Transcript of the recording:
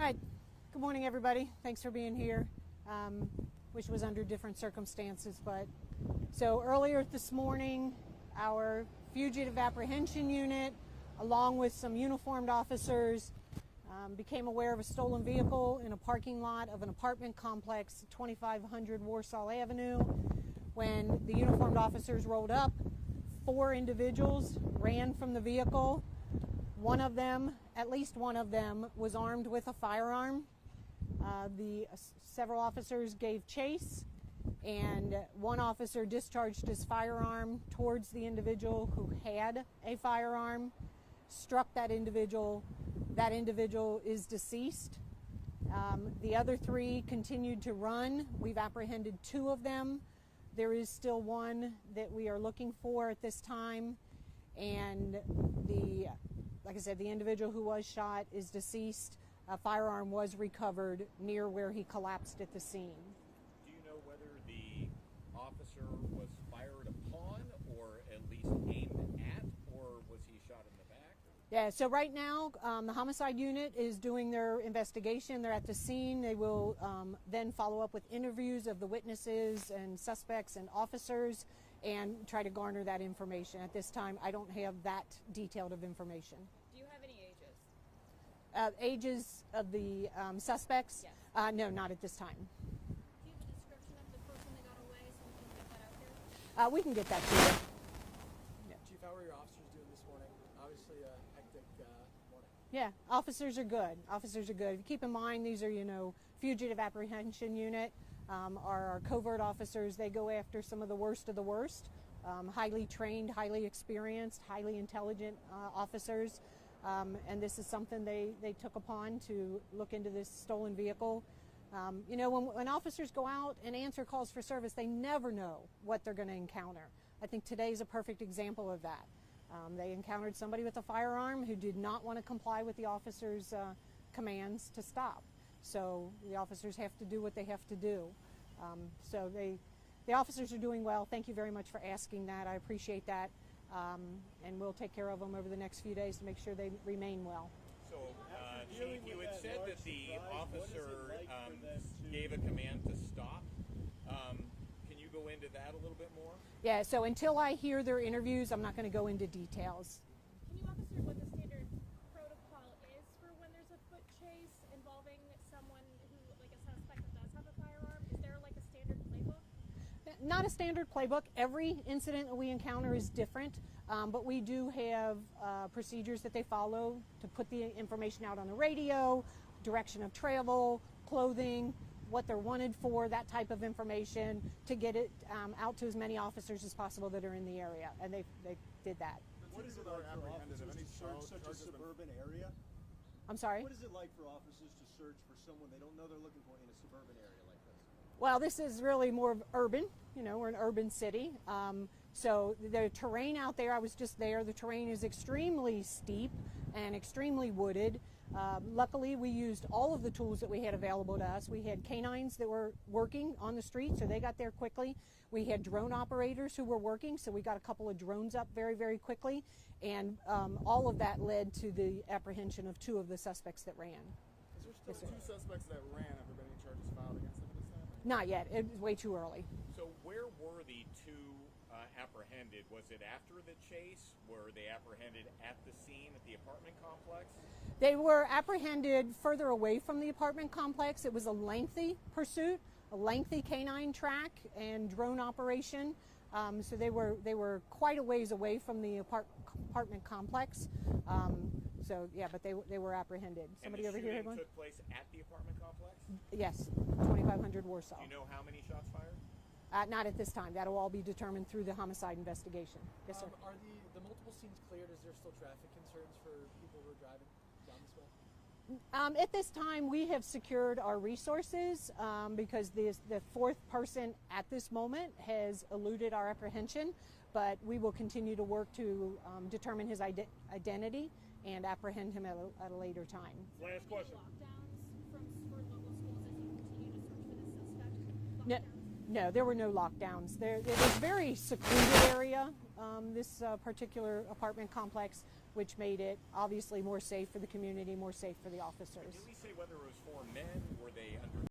Hi, good morning everybody. Thanks for being here. Which was under different circumstances, but so earlier this morning, our fugitive apprehension unit, along with some uniformed officers, became aware of a stolen vehicle in a parking lot of an apartment complex, 2500 Warsaw Avenue. When the uniformed officers rolled up, 4 individuals ran from the vehicle. One of them, at least one of them, was armed with a firearm. Several officers gave chase, and one officer discharged his firearm towards the individual who had a firearm, struck that individual. That individual is deceased. The other 3 continued to run. We've apprehended 2 of them. There is still one that we are looking for at this time, and like I said, the individual who was shot is deceased. A firearm was recovered near where he collapsed at the scene. Do you know whether the officer was fired upon or at least aimed at, or was he shot in the back? Yeah, so right now the homicide unit is doing their investigation. They're at the scene. They will then follow up with interviews of the witnesses and suspects and officers and try to garner that information. At this time, I don't have that detailed of information. Do you have any ages? Ages of the suspects? Yes. No, not at this time. Do you have a description of the person that got away so we can get that out there? We can get that to you. Chief, how are your officers doing this morning? Obviously a hectic morning. Yeah, officers are good. Officers are good. Keep in mind, these are, fugitive apprehension unit. Our covert officers, they go after some of the worst of the worst. Highly trained, highly experienced, highly intelligent officers. And this is something they took upon to look into this stolen vehicle. When officers go out and answer calls for service, they never know what they're going to encounter. I think today's a perfect example of that. They encountered somebody with a firearm who did not want to comply with the officer's commands to stop. So the officers have to do what they have to do. The officers are doing well. Thank you very much for asking that. I appreciate that. And we'll take care of them over the next few days to make sure they remain well. So, Chief, you had said that the officer gave a command to stop. Can you go into that a little bit more? Yeah, so until I hear their interviews, I'm not going to go into details. Can you walk us through what the standard protocol is for when there's a foot chase involving someone who, like a suspect that does have a firearm? Is there like a standard playbook? Not a standard playbook. Every incident that we encounter is different, but we do have procedures that they follow to put the information out on the radio, direction of travel, clothing, what they're wanted for, that type of information, to get it out to as many officers as possible that are in the area, and they did that. What is it like for officers to search such a suburban area? I'm sorry? What is it like for officers to search for someone they don't know they're looking for in a suburban area like this? Well, this is really more of urban. We're an urban city. So the terrain out there, I was just there, the terrain is extremely steep and extremely wooded. Luckily, we used all of the tools that we had available to us. We had canines that were working on the street, so they got there quickly. We had drone operators who were working, so we got a couple of drones up very, very quickly. And all of that led to the apprehension of 2 of the suspects that ran. Is there still 2 suspects that ran? Have there been any charges filed against them at this time? Not yet. It was way too early. So where were the 2 apprehended? Was it after the chase? Were they apprehended at the scene at the apartment complex? They were apprehended further away from the apartment complex. It was a lengthy pursuit, a lengthy canine track and drone operation. So they were quite a ways away from the apartment complex. But they were apprehended. Somebody over here had one? And the shooting took place at the apartment complex? Yes, 2500 Warsaw. Do you know how many shots fired? Not at this time. That'll all be determined through the homicide investigation. Yes, sir. Are the multiple scenes cleared? Is there still traffic concerns for people who are driving down this way? At this time, we have secured our resources because the 4th person at this moment has eluded our apprehension, but we will continue to work to determine his identity and apprehend him at a later time. Last question. Lockdowns for local schools as you continue to search for the suspect? No, there were no lockdowns. It was a very secluded area, this particular apartment complex. which made it obviously more safe for the community, more safe for the officers. Did we say whether it was 4 men? Were they under